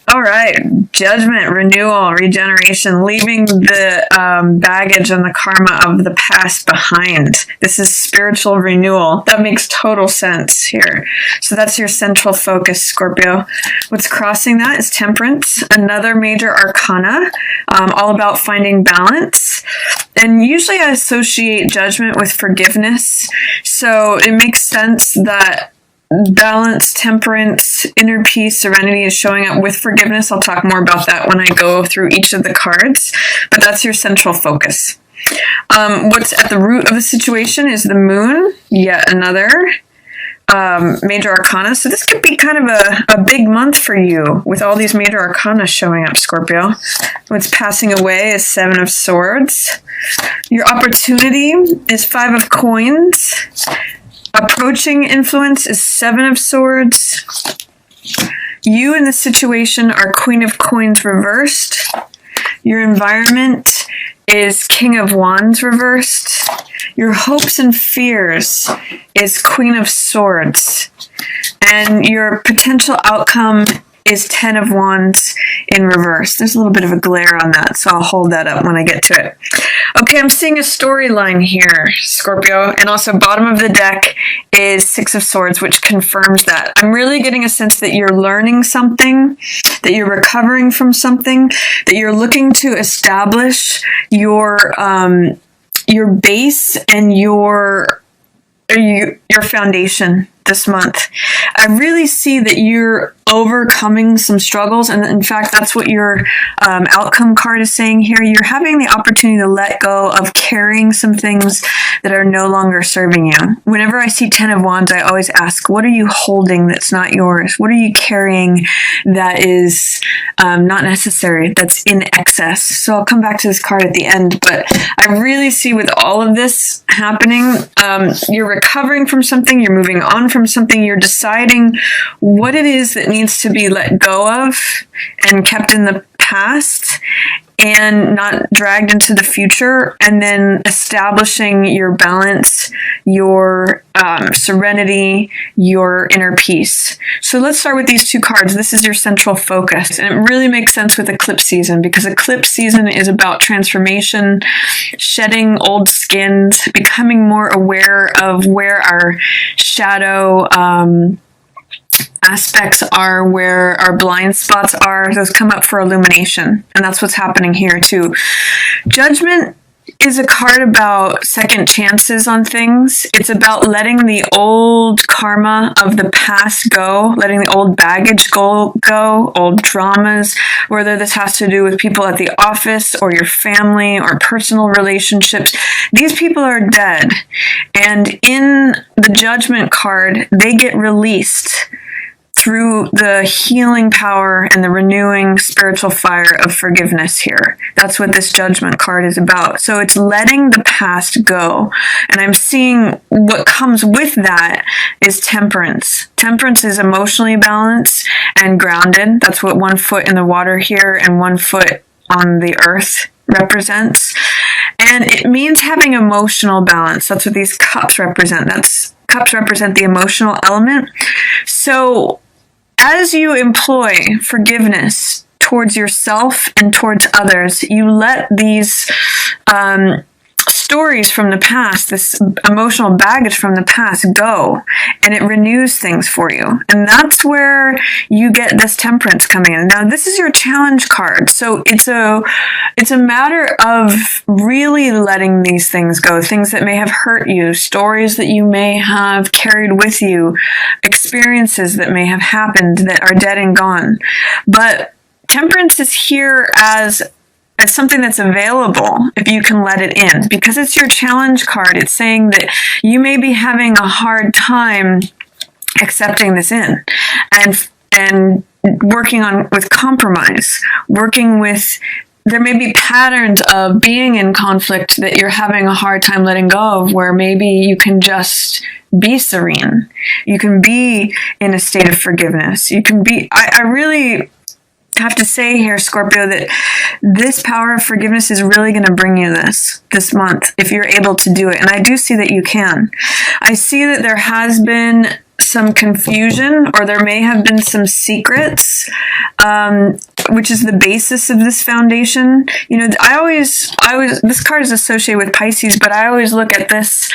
All right. Judgment, renewal, regeneration, leaving the baggage and the karma of the past behind. This is spiritual renewal. That makes total sense here. So that's your central focus, Scorpio. What's crossing that is temperance, another major arcana, all about finding balance. And usually I associate judgment with forgiveness. So it makes sense that balance, temperance, inner peace, serenity is showing up with forgiveness. I'll talk more about that when I go through each of the cards, but that's your central focus. What's at the root of the situation is the moon, yet another major arcana. So this could be kind of a big month for you with all these major arcana showing up, Scorpio. What's passing away is Seven of Swords. Your opportunity is Five of Coins. Approaching influence is Seven of Swords. You in the situation are Queen of Coins reversed. Your environment is King of Wands reversed. Your hopes and fears is Queen of Swords. And your potential outcome is Ten of Wands in reverse. There's a little bit of a glare on that, so I'll hold that up when I get to it. Okay, I'm seeing a storyline here, Scorpio, and also bottom of the deck is Six of Swords, which confirms that. I'm really getting a sense that you're learning something, that you're recovering from something, that you're looking to establish your base and your foundation this month. I really see that you're overcoming some struggles, and in fact, that's what your outcome card is saying here. You're having the opportunity to let go of carrying some things that are no longer serving you. Whenever I see Ten of Wands, I always ask, what are you holding that's not yours? What are you carrying that is not necessary, that's in excess? So I'll come back to this card at the end, but I really see with all of this happening, you're recovering from something, you're moving on from something, you're deciding what it is that needs to be let go of and kept in the past and not dragged into the future, and then establishing your balance, your serenity, your inner peace. So let's start with these two cards. This is your central focus, and it really makes sense with eclipse season, because eclipse season is about transformation, shedding old skins, becoming more aware of where our shadow aspects are, where our blind spots are. Those come up for illumination, and that's what's happening here too. Judgment is a card about second chances on things. It's about letting the old karma of the past go, letting the old baggage go, old traumas, whether this has to do with people at the office or your family or personal relationships. These people are dead, and in the Judgment card, they get released through the healing power and the renewing spiritual fire of forgiveness here. That's what this Judgment card is about. So it's letting the past go. And I'm seeing what comes with that is temperance. Temperance is emotionally balanced and grounded. That's what 1 foot in the water here and 1 foot on the earth represents. And it means having emotional balance. That's what these cups represent. Cups represent the emotional element. So as you employ forgiveness towards yourself and towards others, you let these stories from the past, this emotional baggage from the past go, and it renews things for you. And that's where you get this temperance coming in. Now, this is your challenge card. So it's a matter of really letting these things go, things that may have hurt you, stories that you may have carried with you, experiences that may have happened that are dead and gone. But temperance is here as something that's available if you can let it in. Because it's your challenge card, it's saying that you may be having a hard time accepting this in and working with compromise, working with, there may be patterns of being in conflict that you're having a hard time letting go of, where maybe you can just be serene. You can be in a state of forgiveness. You can be, I really have to say here, Scorpio, that this power of forgiveness is really going to bring you this month if you're able to do it. And I do see that you can. I see that there has been some confusion, or there may have been some secrets, which is the basis of this foundation. You know, I always, this card is associated with Pisces, but I always look at this,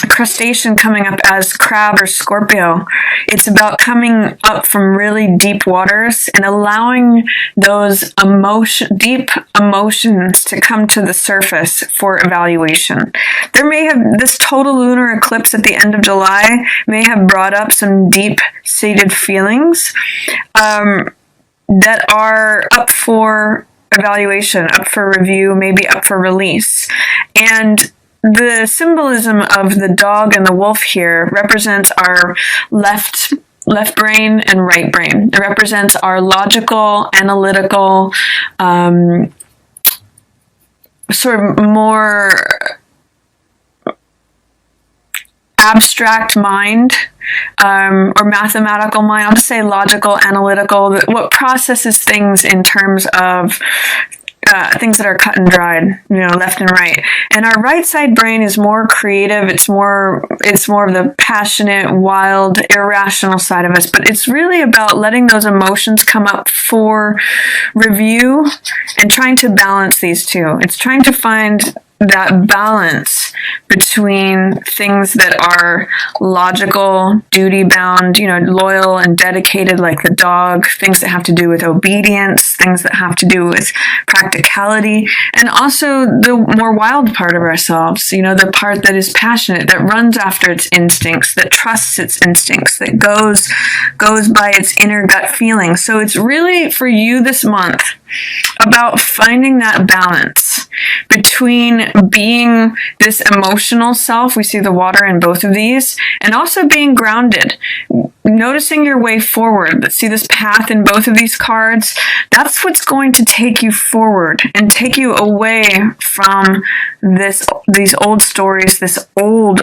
crustacean coming up as crab or Scorpio. It's about coming up from really deep waters and allowing those deep emotions to come to the surface for evaluation. There may have, this total lunar eclipse at the end of July may have brought up some deep-seated feelings that are up for evaluation, up for review, maybe up for release. And the symbolism of the dog and the wolf here represents our left brain and right brain. It represents our logical, analytical, sort of more abstract mind, or mathematical mind. I'll just say logical, analytical, what processes things in terms of things that are cut and dried, you know, left and right. And our right side brain is more creative. It's more of the passionate, wild, irrational side of us. But it's really about letting those emotions come up for review and trying to balance these two. It's trying to find that balance between things that are logical, duty-bound, you know, loyal and dedicated like the dog, things that have to do with obedience, things that have to do with practicality, and also the more wild part of ourselves, you know, the part that is passionate, that runs after its instincts, that trusts its instincts, that goes by its inner gut feeling. So it's really, for you this month, about finding that balance between being this emotional self, we see the water in both of these, and also being grounded, noticing your way forward. Let's see this path in both of these cards. That's what's going to take you forward and take you away from these old stories, this old,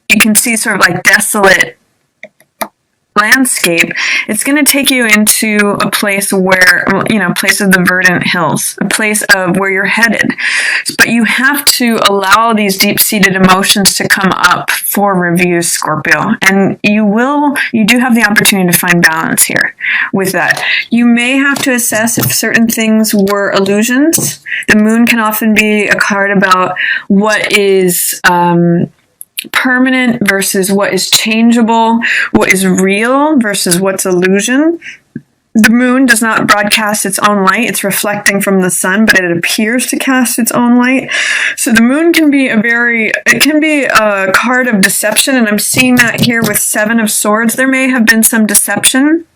you can see sort of like desolate landscape. It's going to take you into a place where, you know, a place of the verdant hills, a place of where you're headed. But you have to allow these deep-seated emotions to come up for review, Scorpio. And you do have the opportunity to find balance here with that. You may have to assess if certain things were illusions. The moon can often be a card about what is, permanent versus what is changeable, what is real versus what's illusion. The moon does not broadcast its own light. It's reflecting from the sun, but it appears to cast its own light. So the moon can be a card of deception, and I'm seeing that here with Seven of Swords. There may have been some deception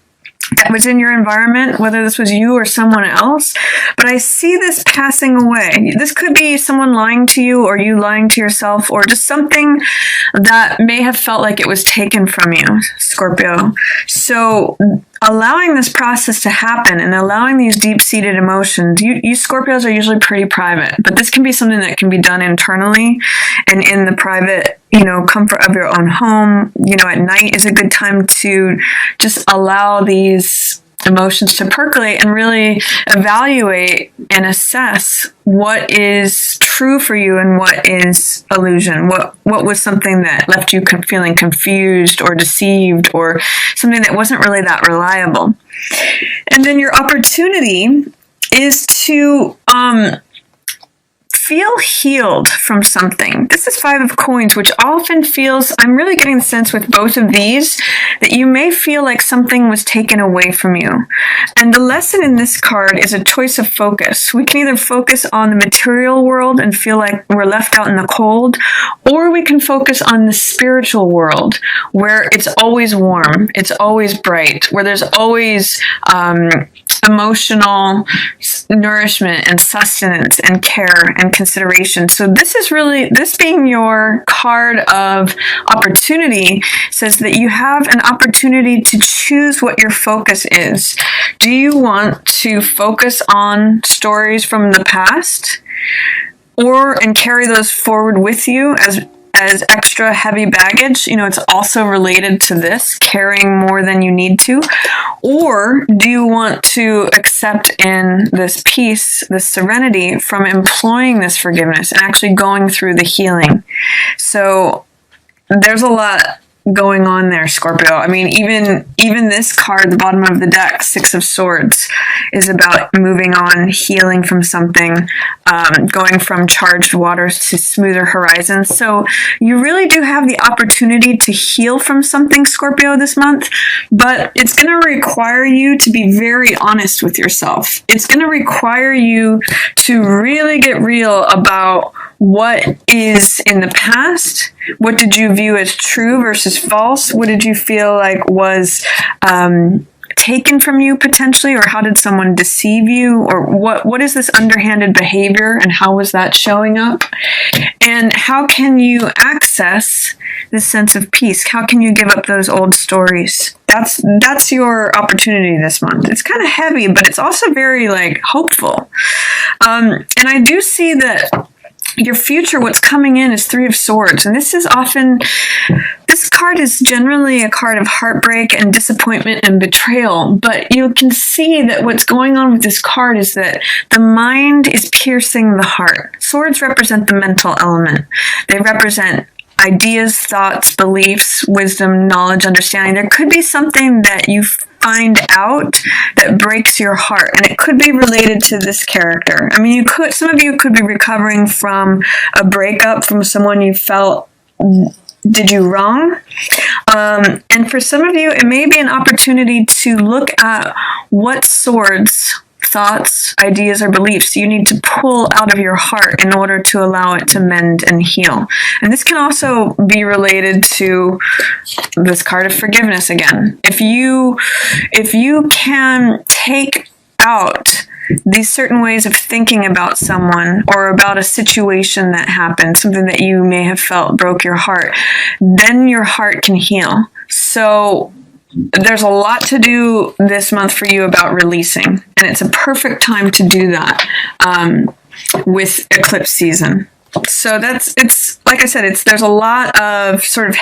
that was in your environment, whether this was you or someone else, but I see this passing away. This could be someone lying to you, or you lying to yourself, or just something that may have felt like it was taken from you, Scorpio. So allowing this process to happen and allowing these deep-seated emotions, you Scorpios are usually pretty private, but this can be something that can be done internally and in the private, you know, comfort of your own home. You know, at night is a good time to just allow these emotions to percolate and really evaluate and assess what is true for you and what is illusion. What was something that left you feeling confused or deceived, or something that wasn't really that reliable. And then your opportunity is to feel healed from something. This is Five of Coins, which often feels, I'm really getting the sense with both of these, that you may feel like something was taken away from you. And the lesson in this card is a choice of focus. We can either focus on the material world and feel like we're left out in the cold, or we can focus on the spiritual world, where it's always warm, it's always bright, where there's always emotional nourishment and sustenance and care and consideration. So this being your card of opportunity says that you have an opportunity to choose what your focus is. Do you want to focus on stories from the past, and carry those forward with you as extra heavy baggage? You know, it's also related to this, carrying more than you need to. Or do you want to accept in this peace, this serenity from employing this forgiveness and actually going through the healing? So there's a lot going on there, Scorpio. I mean, even this card, the bottom of the deck, Six of Swords, is about moving on, healing from something, going from charged waters to smoother horizons. So you really do have the opportunity to heal from something, Scorpio, this month, but it's going to require you to be very honest with yourself. It's going to require you to really get real about what is in the past. What did you view as true versus false? What did you feel like was taken from you potentially, or how did someone deceive you, or what is this underhanded behavior and how was that showing up? And how can you access this sense of peace? How can you give up those old stories? That's your opportunity this month. It's kind of heavy, but it's also very hopeful. And I do see that your future, what's coming in, is Three of Swords. And this card is generally a card of heartbreak and disappointment and betrayal. But you can see that what's going on with this card is that the mind is piercing the heart. Swords represent the mental element. They represent ideas, thoughts, beliefs, wisdom, knowledge, understanding. There could be something that you find out that breaks your heart, and it could be related to this character. I mean, some of you could be recovering from a breakup from someone you felt did you wrong. And for some of you, it may be an opportunity to look at what swords, thoughts, ideas, or beliefs you need to pull out of your heart in order to allow it to mend and heal. And this can also be related to this card of forgiveness again. If you can take out these certain ways of thinking about someone or about a situation that happened, something that you may have felt broke your heart, then your heart can heal. So there's a lot to do this month for you about releasing, and it's a perfect time to do that with eclipse season. So it's like I said, there's a lot of sort of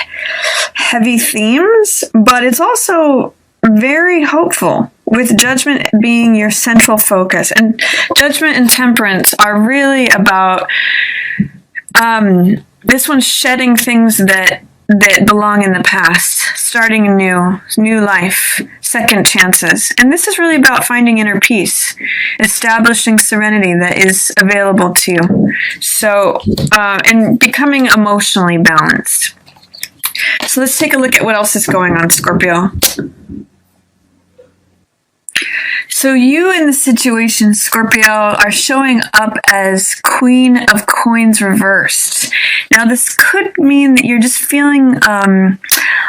heavy themes, but it's also very hopeful, with Judgment being your central focus. And Judgment and Temperance are really about this one's shedding things that belong in the past, starting a new life, second chances. And this is really about finding inner peace, establishing serenity that is available to you. So, and becoming emotionally balanced. So let's take a look at what else is going on, Scorpio. So you in the situation, Scorpio, are showing up as Queen of Coins reversed. Now, this could mean that you're just feeling a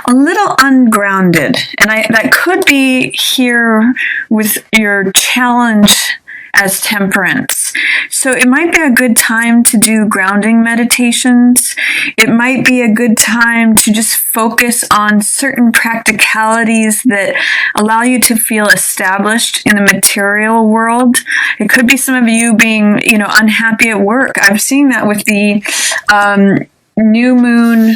little ungrounded. And that could be here with your challenge as Temperance. So it might be a good time to do grounding meditations. It might be a good time to just focus on certain practicalities that allow you to feel established in the material world. It could be some of you being, unhappy at work. I've seen that with the new moon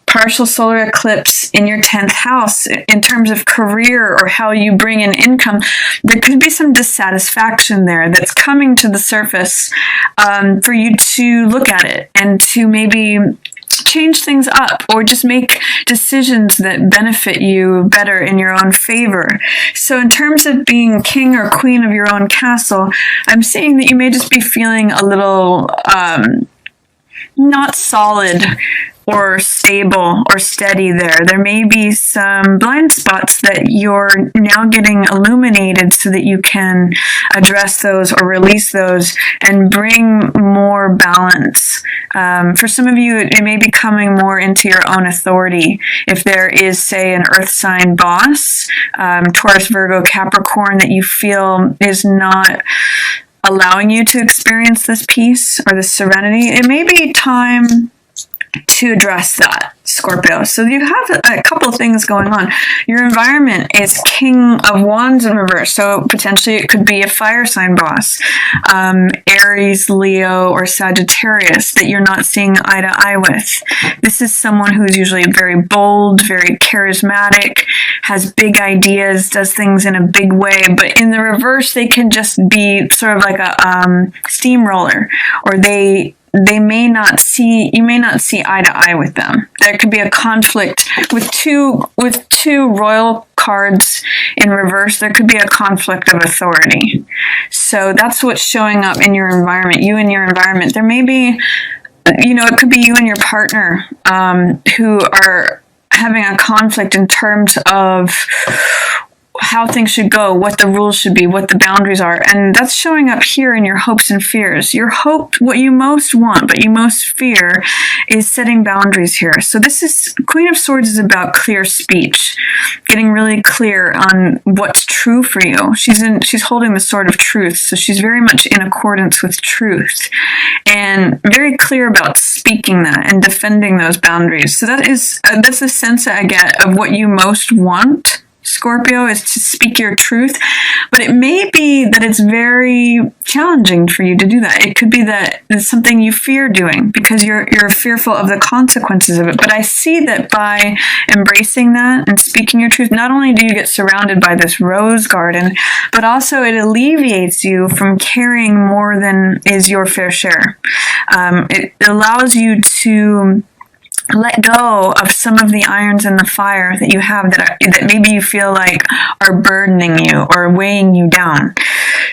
partial solar eclipse in your 10th house in terms of career or how you bring in income. There could be some dissatisfaction there that's coming to the surface for you to look at it and to maybe change things up or just make decisions that benefit you better in your own favor. So in terms of being king or queen of your own castle, I'm seeing that you may just be feeling a little not solid or stable or steady there. There may be some blind spots that you're now getting illuminated so that you can address those or release those and bring more balance. For some of you, it may be coming more into your own authority. If there is, say, an earth sign boss, Taurus, Virgo, Capricorn, that you feel is not allowing you to experience this peace or this serenity, it may be time to address that, Scorpio. So you have a couple of things going on. Your environment is King of Wands in reverse, so potentially it could be a fire sign boss, Aries, Leo, or Sagittarius that you're not seeing eye to eye with. This is someone who's usually very bold, very charismatic, has big ideas, does things in a big way, but in the reverse, they can just be sort of like a steamroller, or they you may not see eye to eye with them. There could be a conflict with two royal cards in reverse. There could be a conflict of authority. So that's what's showing up in your environment, you and your environment. There may be, it could be you and your partner who are having a conflict in terms of how things should go, what the rules should be, what the boundaries are. And that's showing up here in your hopes and fears. Your hope, what you most want, but you most fear, is setting boundaries here. So this is, Queen of Swords is about clear speech, getting really clear on what's true for you. She's holding the sword of truth. So she's very much in accordance with truth and very clear about speaking that and defending those boundaries. So that's the sense that I get of what you most want, Scorpio, is to speak your truth, but it may be that it's very challenging for you to do that. It could be that it's something you fear doing because you're fearful of the consequences of it. But I see that by embracing that and speaking your truth, not only do you get surrounded by this rose garden, but also it alleviates you from carrying more than is your fair share. It allows you to let go of some of the irons in the fire that you have that maybe you feel like are burdening you or weighing you down.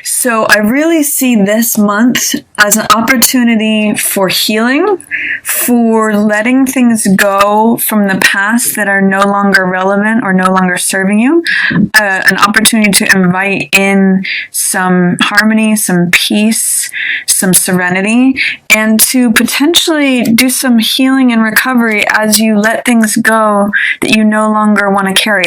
So I really see this month as an opportunity for healing, for letting things go from the past that are no longer relevant or no longer serving you, an opportunity to invite in some harmony, some peace, some serenity, and to potentially do some healing and recovery as you let things go that you no longer want to carry.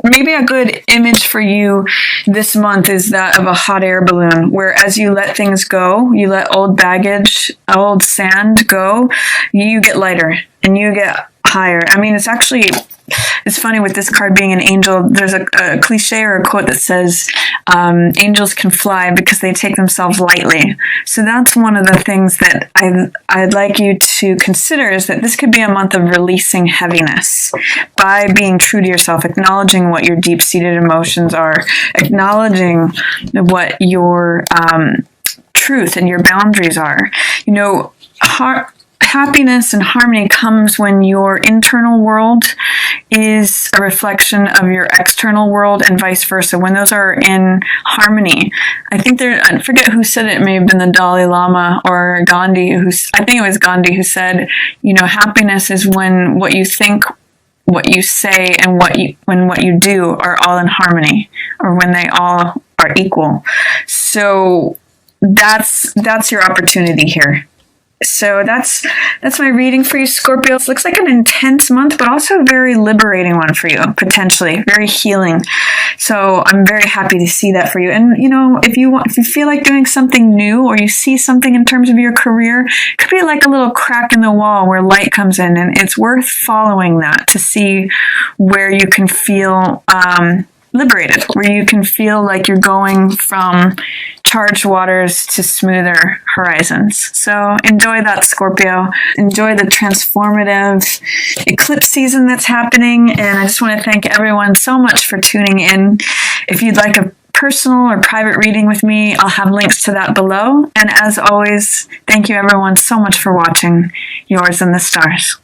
Maybe a good image for you this month is that of a hot air balloon, where as you let things go, you let old baggage, old sand go, you get lighter and you get higher. I mean, it's funny with this card being an angel. There's a cliche or a quote that says, angels can fly because they take themselves lightly. So that's one of the things that I'd like you to consider, is that this could be a month of releasing heaviness by being true to yourself, acknowledging what your deep-seated emotions are, acknowledging what your truth and your boundaries are. Happiness and harmony comes when your internal world is a reflection of your external world and vice versa. When those are in harmony. I forget who said it. It may have been the Dalai Lama or Gandhi, I think it was Gandhi who said, happiness is when what you think, what you say, and when what you do are all in harmony, or when they all are equal. So that's your opportunity here. So that's my reading for you, Scorpio. It looks like an intense month, but also a very liberating one for you, potentially very healing. So I'm very happy to see that for you. And if you feel like doing something new, or you see something in terms of your career, it could be like a little crack in the wall where light comes in, and it's worth following that to see where you can feel liberated, where you can feel like you're going from charged waters to smoother horizons. So enjoy that, Scorpio. Enjoy the transformative eclipse season that's happening. And I just want to thank everyone so much for tuning in. If you'd like a personal or private reading with me, I'll have links to that below. And as always, thank you everyone so much for watching. Yours in the stars.